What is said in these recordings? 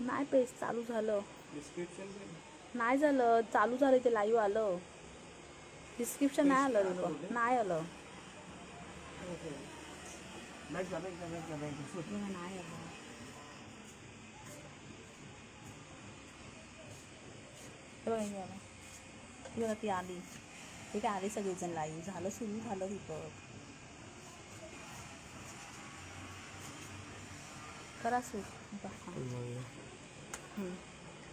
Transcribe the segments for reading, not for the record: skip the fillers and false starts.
नाही पेस्ट चालू झालं. डिस्क्रिप्शन नाही झालं, चालू झालं ते लाईव्ह आलं. डिस्क्रिप्शन नाही आलं रे पण नाही आलं. नाही नाही आलं. बघा ती आली. ठीक आहे, आली सगळेजण लाईव्ह. झालं, सुरू झालं दीपक. करा सुरू.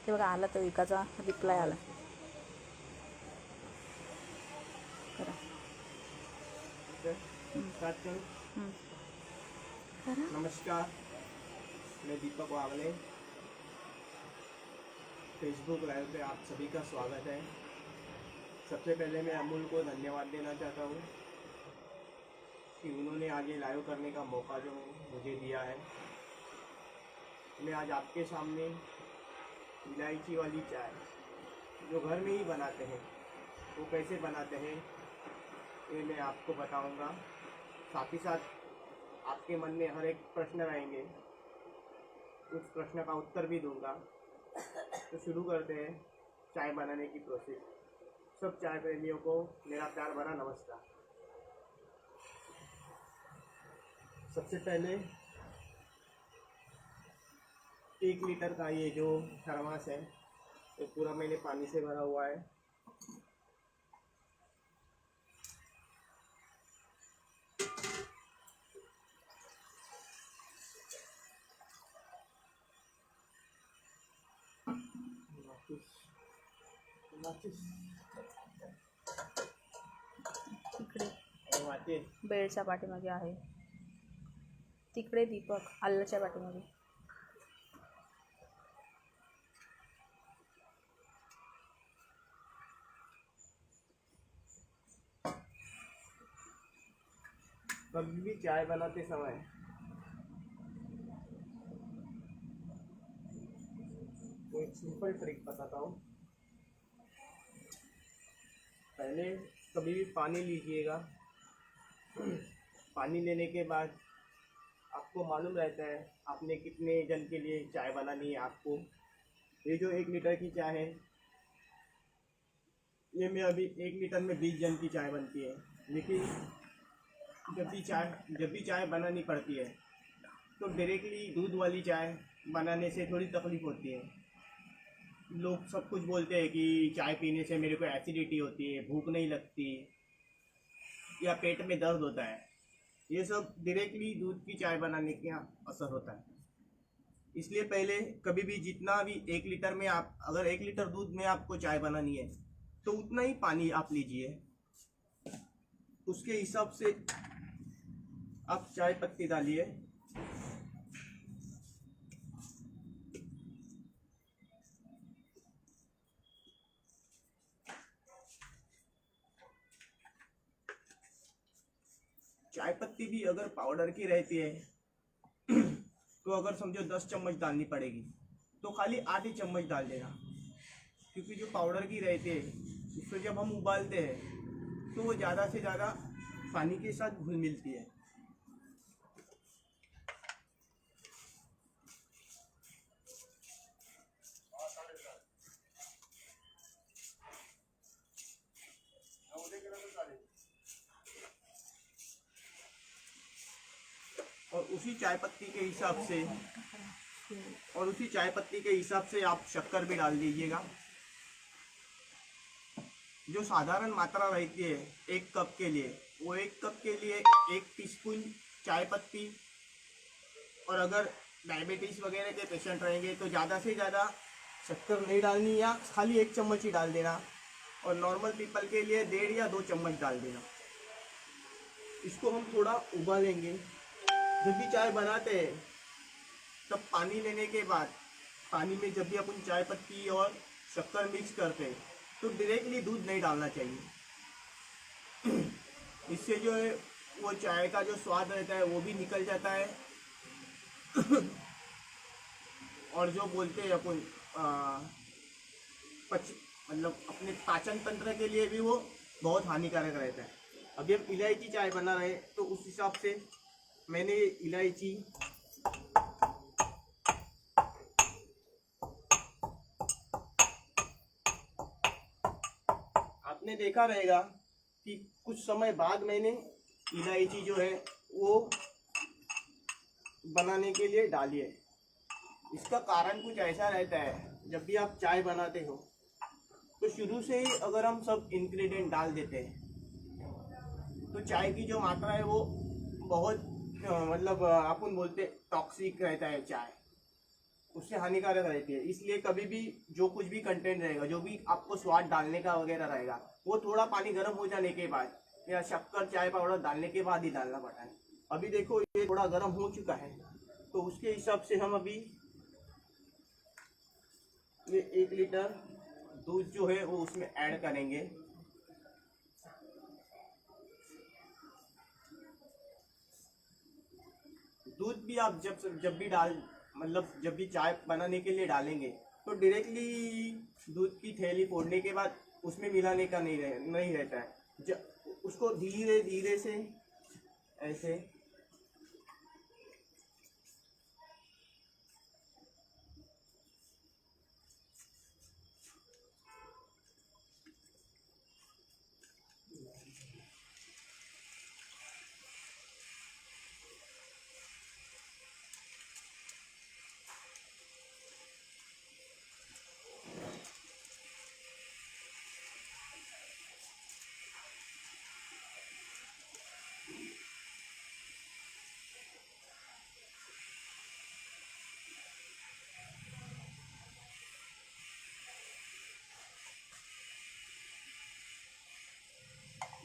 ते बघा आला, तर एकाचा रिप्लाय आला. करा. नमस्कार, मैं दीपक वावले। फेसबुक लाइव पे आप सभी का स्वागत है। सबसे पहले मैं अमूल को धन्यवाद देना चाहता हूँ कि उन्होंने आज ये लाइव करने का मौका जो मुझे दिया है। मैं आज आपके सामने इलायची वाली चाय जो घर में ही बनाते हैं वो कैसे बनाते हैं ये मैं आपको बताऊंगा। साथ ही साथ आपके मन में हर एक प्रश्न रहेंगे, उस प्रश्न का उत्तर भी दूंगा। तो शुरू करते हैं चाय बनाने की प्रोसेस। सब चाय प्रेमियों को मेरा प्यार भरा नमस्कार। सबसे पहले 1 लीटर का ये जो थर्मास है ये पूरा मैंने पानी से भरा हुआ है। तिकडे बेडच्या पाठीमागे आहे. तिकडे दीपक आल्ल्याच्या पाठीमागे. कभी भी चाय बनाते समय तो एक सिंपल ट्रिक बताता हूँ। पहले कभी भी पानी लीजिएगा। पानी लेने के बाद आपको मालूम रहता है आपने कितने जन के लिए चाय बनानी है आपको। ये जो 1 लीटर की चाय है ये में अभी 1 लीटर में 20 जन की चाय बनती है। लेकिन जब भी चाय बनानी पड़ती है तो डायरेक्टली दूध वाली चाय बनाने से थोड़ी तकलीफ़ होती है। लोग सब कुछ बोलते हैं कि चाय पीने से मेरे को एसिडिटी होती है, भूख नहीं लगती या पेट में दर्द होता है। ये सब डायरेक्टली दूध की चाय बनाने का असर होता है। इसलिए पहले कभी भी जितना भी 1 लीटर में आप अगर 1 लीटर दूध में आपको चाय बनानी है तो उतना ही पानी आप लीजिए। उसके हिसाब से आप चाय पत्ती डालिए। चाय पत्ती भी अगर पाउडर की रहती है तो अगर समझो 10 चम्मच डालनी पड़ेगी तो खाली आधी चम्मच डाल देना, क्योंकि जो पाउडर की रहती है उसको जब हम उबालते हैं तो वो ज़्यादा से ज़्यादा पानी के साथ घुल मिलती है। और उसी चाय पत्ती के हिसाब से आप शक्कर भी डाल दीजिएगा। जो साधारण मात्रा रहती है 1 कप के लिए, वो 1 कप के लिए 1 टीस्पून चाय पत्ती। और अगर डायबिटीज़ वगैरह के पेशेंट रहेंगे तो ज़्यादा से ज़्यादा शक्कर नहीं डालनी या खाली 1 चम्मच ही डाल देना। और नॉर्मल पीपल के लिए 1.5 या 2 चम्मच डाल देना। इसको हम थोड़ा उबालेंगे। जब भी चाय बनाते हैं तब पानी लेने के बाद पानी में जब भी अपन चाय पत्ती और शक्कर मिक्स करते हैं तो डायरेक्टली दूध नहीं डालना चाहिए। इससे जो है वो चाय का जो स्वाद रहता है वो भी निकल जाता है। और जो बोलते हैं अपन मतलब अपने पाचन तंत्र के लिए भी वो बहुत हानिकारक रहता है। अभी हम इलायची चाय बना रहे हैं तो उस हिसाब से मैंने इलायची आपने देखा रहेगा कि कुछ समय बाद मैंने इलायची जो है वो बनाने के लिए डाली है। इसका कारण कुछ ऐसा रहता है, जब भी आप चाय बनाते हो तो शुरू से ही अगर हम सब इंग्रेडिएंट डाल देते हैं तो चाय की जो मात्रा है वो बहुत मतलब अपन बोलते टॉक्सिक रहता है चाय, उससे हानिकारक रहती है। इसलिए कभी भी जो कुछ भी कंटेंट रहेगा, जो भी आपको स्वाद डालने का वगैरह रहेगा, वो थोड़ा पानी गर्म हो जाने के बाद या शक्कर चाय पाउडर डालने के बाद ही डालना पड़ता है। अभी देखो ये थोड़ा गर्म हो चुका है, तो उसके हिसाब से हम अभी ये 1 लीटर दूध जो है वो उसमें ऐड करेंगे। दूध भी आप जब भी मतलब जब भी चाय बनाने के लिए डालेंगे तो डायरेक्टली दूध की थैली फोड़ने के बाद उसमें मिलाने का नहीं रहता है। उसको धीरे धीरे से ऐसे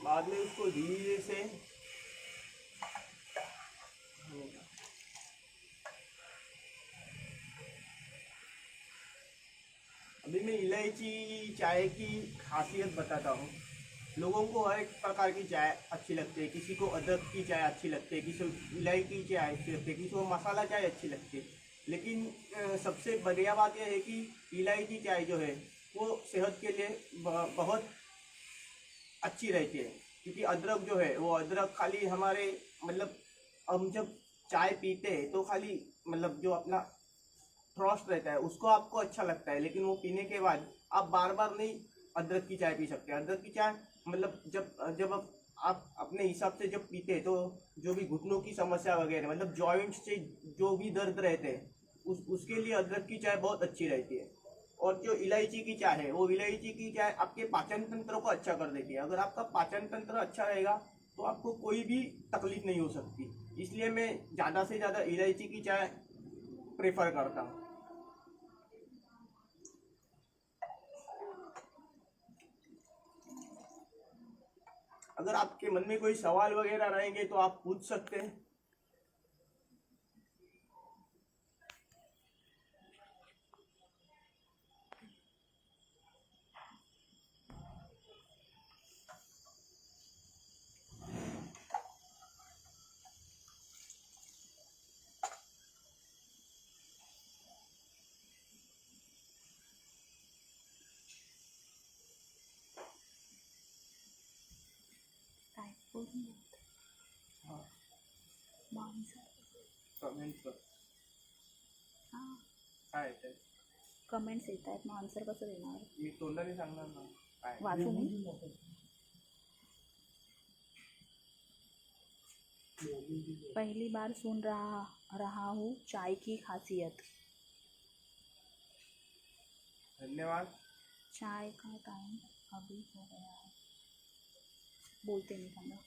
बाद में उसको धीरे से अभी मैं इलायची चाय की खासियत बताता हूँ। लोगों को हर एक प्रकार की चाय अच्छी लगती है, किसी को अदरक की चाय अच्छी लगती है, किसी को इलायची की चाय अच्छी लगती है, किसी को मसाला चाय अच्छी लगती है। लेकिन सबसे बढ़िया बात यह है कि इलायची चाय जो है वो सेहत के लिए बहुत अच्छी रहती है, क्योंकि अदरक जो है वो अदरक खाली हमारे मतलब हम जब चाय पीते हैं तो खाली मतलब जो अपना फ्रॉस्ट रहता है उसको आपको अच्छा लगता है, लेकिन वो पीने के बाद आप बार बार नहीं अदरक की चाय पी सकते। अदरक की चाय मतलब जब आप अपने हिसाब से जब पीते हैं तो जो भी घुटनों की समस्या वगैरह मतलब जॉइंट्स से जो भी दर्द रहते हैं उसके लिए अदरक की चाय बहुत अच्छी रहती है। और जो इलायची की चाय है वो इलायची की चाय आपके पाचन तंत्र को अच्छा कर देती है। अगर आपका पाचन तंत्र अच्छा रहेगा तो आपको कोई भी तकलीफ नहीं हो सकती। इसलिए मैं ज़्यादा से ज़्यादा इलायची की चाय प्रेफर करता हूँ। अगर आपके मन में कोई सवाल वगैरह रहेंगे तो आप पूछ सकते हैं। हाँ, कमेंट कर हां काय आहे ते? कमेंट्स येत आहेत, मग आन्सर कसं देणार? मी तोंडाने सांगणार ना काय. वाचू मी? पहली बार सुन रहा हूँ चाय की खासियत। धन्यवाद। चाय का टाइम अभी हो गया है, बोलते नहीं थांबा।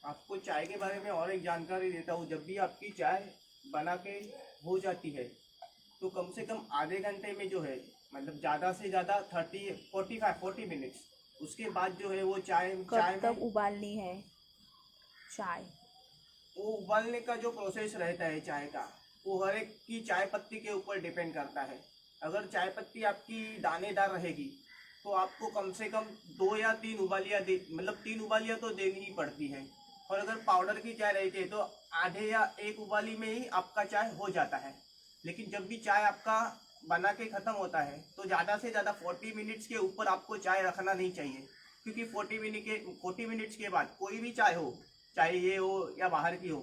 आपको चाय के बारे में और एक जानकारी देता हूँ। जब भी आपकी चाय बना के हो जाती है तो कम से कम आधे घंटे में जो है मतलब ज़्यादा से ज़्यादा 40 मिनट्स उसके बाद जो है वो चाय कब तक उबालनी है चाय? वो उबालने का जो प्रोसेस रहता है चाय का वो हर एक की चाय पत्ती के ऊपर डिपेंड करता है। अगर चाय पत्ती आपकी दानेदार रहेगी तो आपको कम से कम 2 या 3 उबालियाँ मतलब 3 उबालियाँ तो देनी ही पड़ती है। और अगर पाउडर की चाय रहती है तो आधे या 1 उबाली में ही आपका चाय हो जाता है। लेकिन जब भी चाय आपका बना के ख़त्म होता है तो ज़्यादा से ज़्यादा 40 मिनट्स के ऊपर आपको चाय रखना नहीं चाहिए, क्योंकि 40 मिनट्स के बाद कोई भी चाय हो, चाहे ये हो या बाहर की हो,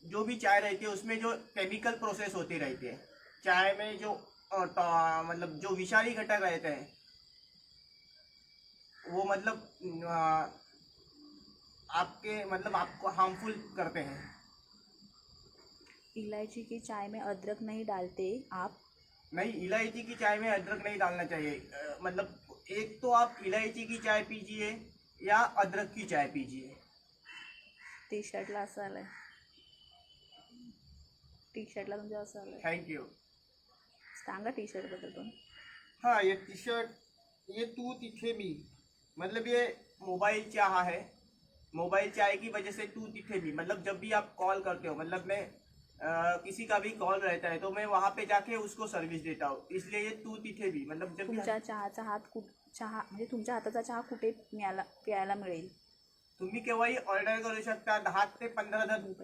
जो भी चाय रहती है उसमें जो केमिकल प्रोसेस होती रहती है, चाय में जो मतलब जो विषारी घटक रहते हैं वो मतलब आपके मतलब आपको हार्मफुल करते हैं। इलायची की चाय में अदरक नहीं डालते आप? नहीं, इलायची की चाय में अदरक नहीं डालना चाहिए। मतलब एक तो आप इलायची की चाय पीजिए या अदरक की चाय पीजिए। टी शर्टला असं आलंय, टी शर्टला तुमच्या असं आलंय. Thank you. Sanga T shirt बद्दल पण. हाँ, ये टी शर्ट, ये तू तिथे भी, मतलब ये मोबाइल चाह है। मोबाइल चाय की वजह से तू तिथे भी, मतलब जब भी आप कॉल करते हो, मतलब मैं किसी का भी कॉल रहता है तो मैं वहाँ पे जाके उसको सर्विस देता हूँ, इसलिए ये तू तिथे भी, मतलब जब भी तुमच्या चहाचा हात चहा म्हणजे तुमच्या हाताचा चहा कुठे प्यायला मिळेल? तुम्ही केव्हाही ऑर्डर करू शकता। 10 से 15 जन,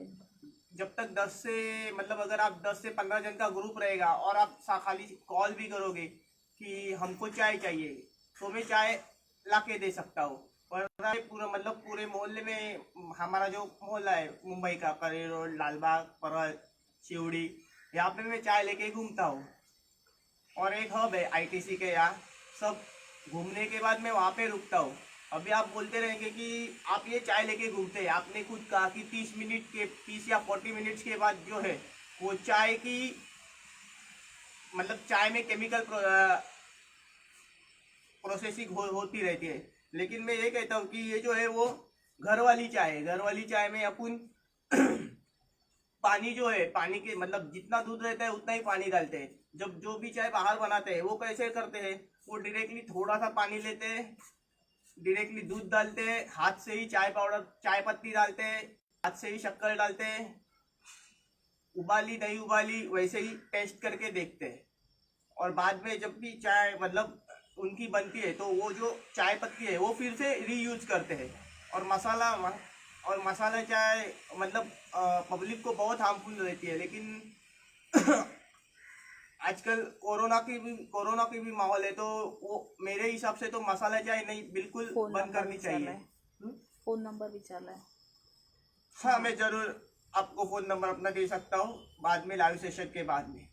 जब तक 10 से मतलब अगर आप 10 से 15 जन का ग्रुप रहेगा और आप खाली कॉल भी करोगे कि हमको चाय चाहिए, तो मैं चाय ला के दे सकता हूँ। वरना पूरा मतलब पूरे मोहल्ले में, हमारा जो मोहल्ला है मुंबई का, करी रोड, लालबाग, परल, शिवड़ी, यहाँ पे मैं चाय लेके घूमता हूँ। और एक हब है आईटीसी के यहाँ, सब घूमने के बाद मैं वहाँ पे रुकता हूँ। अभी आप बोलते रहेंगे कि आप ये चाय लेके घूमते हैं, आपने खुद कहा कि 30 या 40 मिनट्स के बाद जो है वो चाय की मतलब चाय में केमिकल प्रोसेसिंग होती रहती है। लेकिन मैं ये कहता हूँ कि ये जो है वो घर वाली चाय है। घर वाली चाय में अपन पानी जो है, पानी के मतलब जितना दूध रहता है उतना ही पानी डालते हैं। जब जो भी चाय बाहर बनाते हैं वो कैसे करते हैं, वो डायरेक्टली थोड़ा सा पानी लेते हैं, डायरेक्टली दूध डालते हैं, हाथ से ही चाय पाउडर, चाय पत्ती डालते हैं, हाथ से ही शक्कर डालते हैं, उबाली नहीं उबाली वैसे ही टेस्ट करके देखते हैं। और बाद में जब भी चाय मतलब उनकी बनती है तो वो जो चाय पत्ती है वो फिर से रीयूज करते हैं। और मसाला चाय मतलब पब्लिक को बहुत हार्मफुल रहती है। लेकिन आजकल कोरोना की भी माहौल है, तो वो मेरे हिसाब से तो मसाला चाय नहीं, बिल्कुल फोन बंद नंबर करनी चाहिए। विचारलाय, फोन नंबर विचारलाय. हाँ, मैं जरूर आपको फोन नंबर अपना दे सकता हूँ बाद में, लाइव सेशन के बाद में।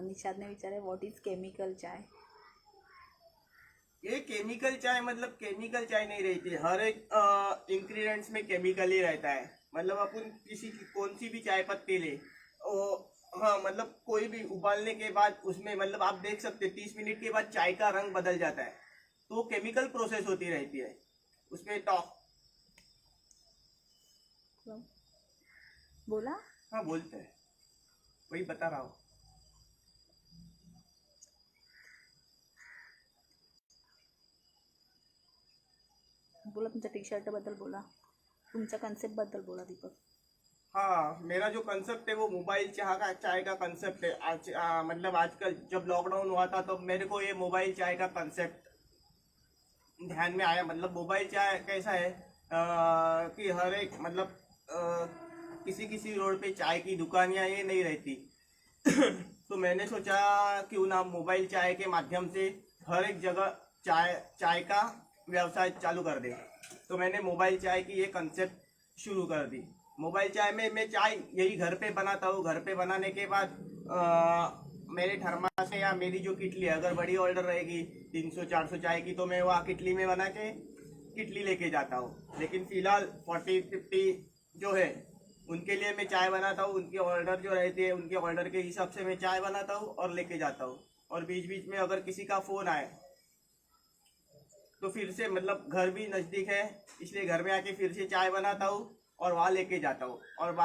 निषादने विचारे व्हॉट इज केमिकल चाय? ये केमिकल चाय मतलब केमिकल चाय नहीं रहती, हर एक इंग्रेडिएंट्स में केमिकल ही रहता है। मतलब अपन किसी की कौन सी भी चाय पत्ती ले, हाँ मतलब कोई भी उबालने के बाद उसमें मतलब आप देख सकते 30 मिनट के बाद चाय का रंग बदल जाता है, तो वो केमिकल प्रोसेस होती रहती है उसमें। बोला. हाँ बोलते हैं, वही बता रहा हूँ। बोला तुमच्या टी शर्ट बद्दल बोला, तुमच्या कन्सेप्ट बद्दल बोला दीपक. हाँ, मेरा जो कंसेप्ट है वो मोबाइल चाय का कंसेप्ट है। मतलब आजकल जब लॉकडाउन हुआ था तो मेरे को ये मोबाइल चाय का कंसेप्ट ध्यान में आया। मतलब मोबाइल चाय कैसा है कि हर एक मतलब किसी किसी रोड पे चाय की दुकान या ये नहीं रहती। तो मैंने सोचा क्यों ना मोबाइल चाय के माध्यम से हर एक जगह चाय का व्यवसाय चालू कर दे। तो मैंने मोबाइल चाय की ये कंसेप्ट शुरू कर दी। मोबाइल चाय में मैं चाय यही घर पे बनाता हूँ। घर पे बनाने के बाद मेरे थर्मास से या मेरी जो किटली है, अगर बड़ी ऑर्डर रहेगी 300-400 चाय की, तो मैं वहाँ किटली में बना के किटली लेके जाता हूँ। लेकिन फिलहाल 40-50 जो है उनके लिए मैं चाय बनाता हूँ। उनके ऑर्डर जो रहते हैं उनके ऑर्डर के हिसाब से मैं चाय बनाता हूँ और लेके जाता हूँ। और बीच बीच में अगर किसी का फ़ोन आए तो फिर से मतलब घर भी नज़दीक है, इसलिए घर में आके फिर से चाय बनाता हूँ और वहाँ लेके जाता हूँ। और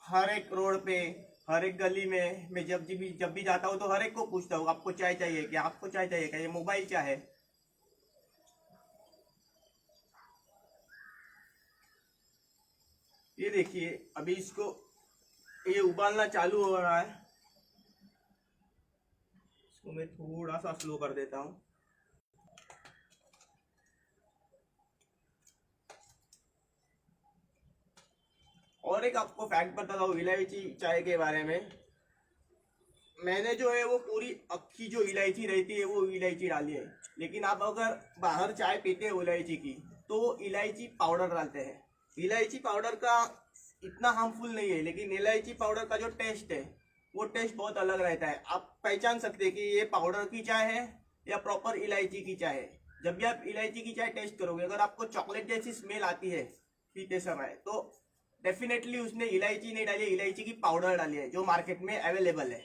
हर एक रोड पे, हर एक गली में मैं जब भी जाता हूँ तो हर एक को पूछता हूँ आपको चाय चाहिए क्या, आपको चाय चाहिए क्या, ये मोबाइल चाय है। ये देखिए अभी इसको ये उबालना चालू हो रहा है। इसको मैं थोड़ा सा स्लो कर देता हूँ। और एक आपको फैक्ट बताता हूँ इलायची चाय के बारे में। मैंने जो है वो पूरी अक्खी जो इलायची रहती है वो इलायची डाली है, लेकिन आप अगर बाहर चाय पीते हो इलायची की तो वो इलायची पाउडर डालते हैं। इलायची पाउडर का इतना हार्मफुल नहीं है, लेकिन इलायची पाउडर का जो टेस्ट है वो टेस्ट बहुत अलग रहता है। आप पहचान सकते हैं कि ये पाउडर की चाय है या प्रॉपर इलायची की चाय है। जब भी आप इलायची की चाय टेस्ट करोगे, अगर आपको चॉकलेट जैसी स्मेल आती है पीते समय, तो डेफिनेटली उसने इलायची नहीं डाली है, इलायची की पाउडर डाली है जो मार्केट में अवेलेबल है।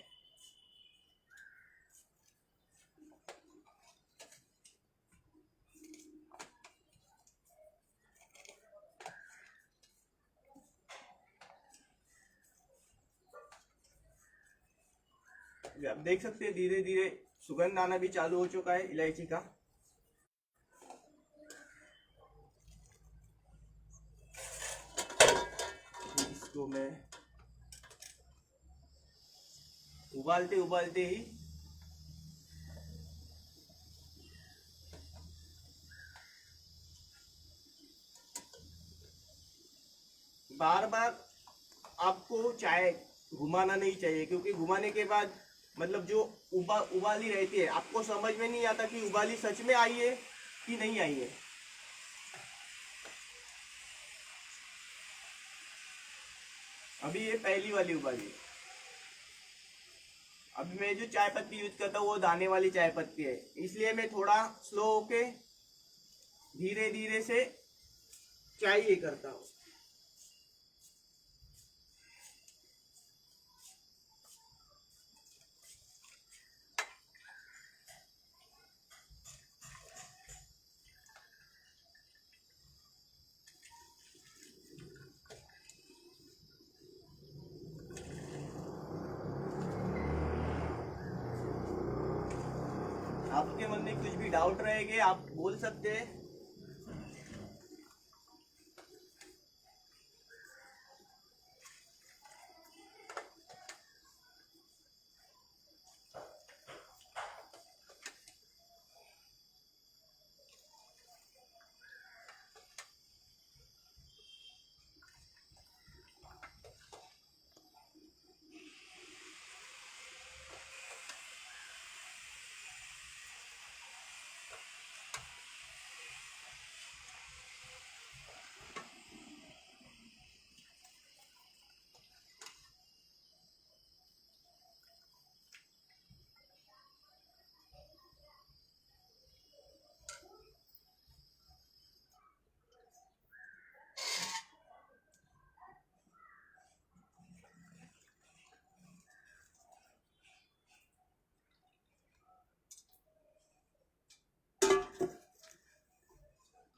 आप देख सकते हैं धीरे धीरे सुगंध आना भी चालू हो चुका है इलायची का। इसको मैं उबालते उबालते ही बार बार आपको चाय घुमाना नहीं चाहिए, क्योंकि घुमाने के बाद मतलब जो उबाली रहती है आपको समझ में नहीं आता कि उबाली सच में आई है कि नहीं आई है। अभी ये पहली वाली उबाली है। अभी मैं जो चाय पत्ती यूज करता हूँ वो दाने वाली चाय पत्ती है, इसलिए मैं थोड़ा स्लो होके धीरे धीरे से चाय ये करता हूँ। आपके मन में कुछ भी डाउट रहेंगे आप बोल सकते हैं।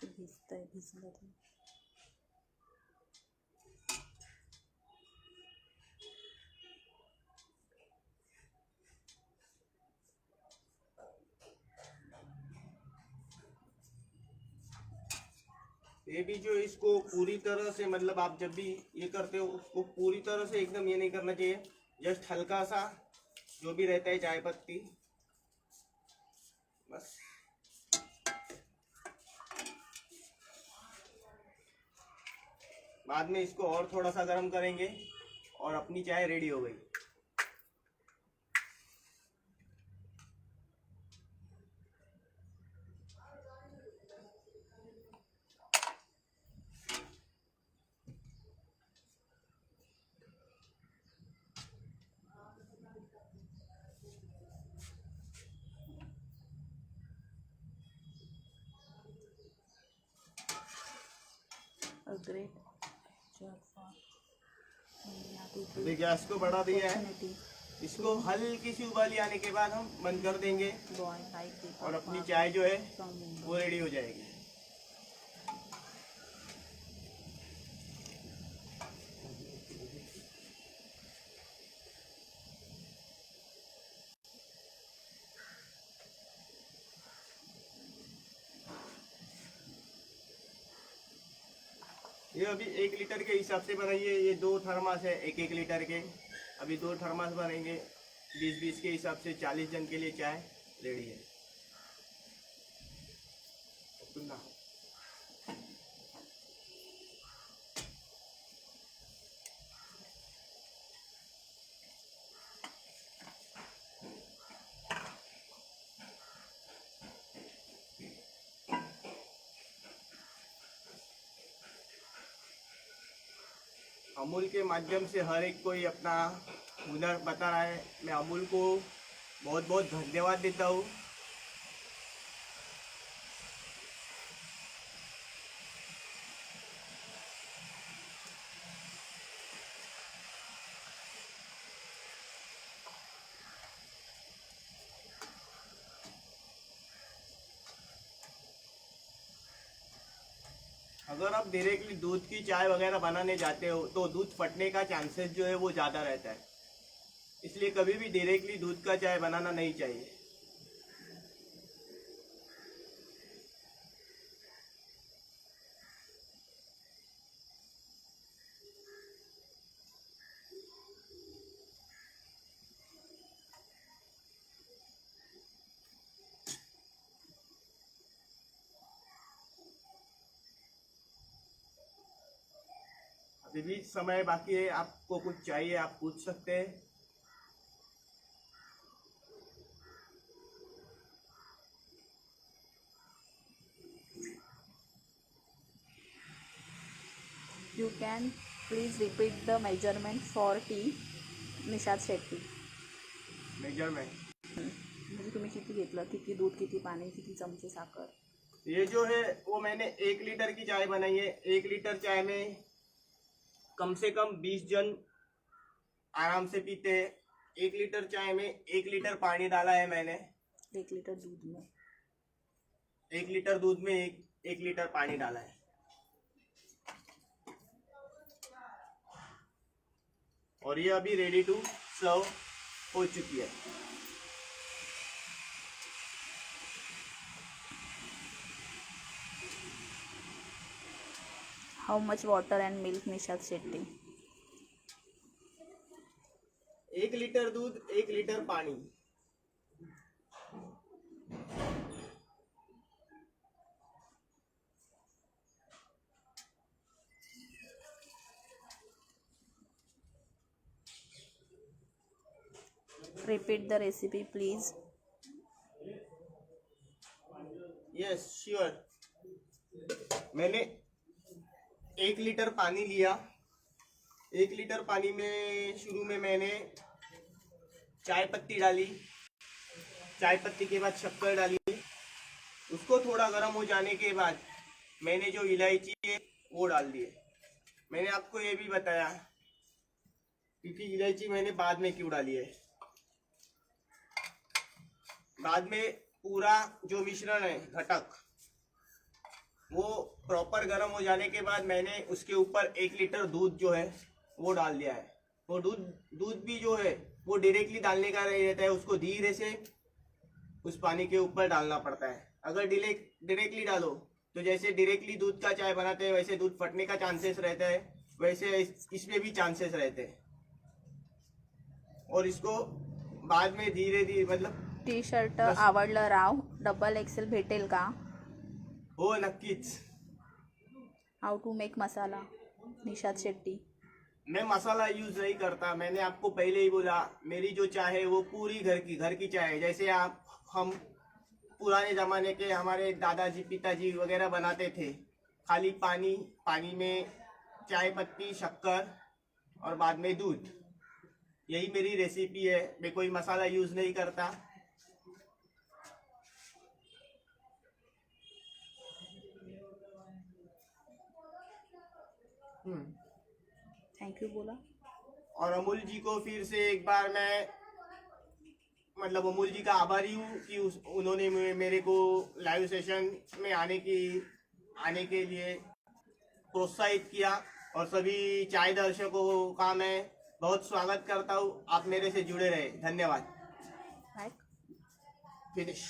भिजतंय भिजलं ते. ये भी जो इसको पूरी तरह से मतलब आप जब भी ये करते हो उसको पूरी तरह से एकदम ये नहीं करना चाहिए, जस्ट हल्का सा जो भी रहता है चाय पत्ती बस। बाद में इसको और थोड़ा सा गर्म करेंगे और अपनी चाय रेडी हो गई। A great job for अभी गैस को बढ़ा दिया है, opportunity इसको हल्की सी उबाली आने के बाद हम बंद कर देंगे boy like the और अपनी चाय जो है from Mumbai. वो रेडी हो जाएगी। ये अभी 1 लीटर के हिसाब से बनाइए, ये 2 थर्मास है 1-1 लीटर के। अभी 2 थर्मास बनेंगे 20-20 के हिसाब से, 40 जन के लिए चाय रेडी है। सुनना अमूल के माध्यम से हर एक कोई अपना हुनर बता रहा है। मैं अमूल को बहुत बहुत धन्यवाद देता हूँ। अगर आप डायरेक्टली दूध की चाय वगैरह बनाने जाते हो तो दूध फटने का चांसेस जो है वो ज़्यादा रहता है, इसलिए कभी भी डायरेक्टली दूध का चाय बनाना नहीं चाहिए। अभी भी समय बाकी है, आपको कुछ चाहिए आप पूछ सकते हैं। You can please repeat the measurement for tea, Nishad Shetty. Measurement म्हणजे तुम्ही किती घेतलं, किती दूध, किती पाणी, किती चमचे साखर. ये जो है वो मैंने 1 लीटर की चाय बनाई है। 1 लीटर चाय में कम से कम 20 जन आराम से पीते हैं। 1 लीटर चाय में 1 लीटर पानी डाला है मैंने। 1 लीटर दूध में 1 लीटर दूध में एक लीटर पानी डाला है। और ये अभी रेडी टू सर्व हो चुकी है। How much water and milk, Nishad Shetty. 1 litre दूध 1 लीटर पानी। Repeat the recipe please. Yes sure. मैंने 1 लीटर पानी लिया। 1 लीटर पानी में शुरू में मैंने चाय पत्ती डाली। चाय पत्ती के बाद शक्कर डाली। उसको थोड़ा गर्म हो जाने के बाद मैंने जो इलायची है वो डाल दिए। मैंने आपको ये भी बताया क्योंकि इलायची मैंने बाद में क्यों डाली है। बाद में पूरा जो मिश्रण है घटक वो प्रॉपर गर्म हो जाने के बाद मैंने उसके ऊपर 1 लीटर दूध जो है वो डाल दिया है। वो दूध भी जो है वो डायरेक्टली डालने का नहीं रहता है, उसको धीरे से उस पानी के ऊपर डालना पड़ता है। अगर डायरेक्टली डालो तो जैसे डायरेक्टली दूध का चाय बनाते हैं वैसे दूध फटने का चांसेस रहता है, वैसे इसमें भी चांसेस रहते हैं। और इसको बाद में धीरे धीरे मतलब टी शर्ट आवडलं राव, XXL भेटेल का. हो नक्कीच। हाउ टू मेक मसाला, निषाद शेट्टी. मैं मसाला यूज नहीं करता। मैंने आपको पहले ही बोला मेरी जो चाय है वो पूरी घर की चाय है। जैसे हम पुराने ज़माने के हमारे दादाजी पिताजी वगैरह बनाते थे। खाली पानी में चाय पत्ती शक्कर और बाद में दूध, यही मेरी रेसिपी है। मैं कोई मसाला यूज़ नहीं करता। थैंक यू बोला. और अमूल जी को फिर से एक बार मैं मतलब अमूल जी का आभारी हूँ कि उन्होंने मेरे को लाइव सेशन में आने के लिए प्रोत्साहित किया। और सभी चाय दर्शकों का मैं बहुत स्वागत करता हूँ। आप मेरे से जुड़े रहे। धन्यवाद। Like finish.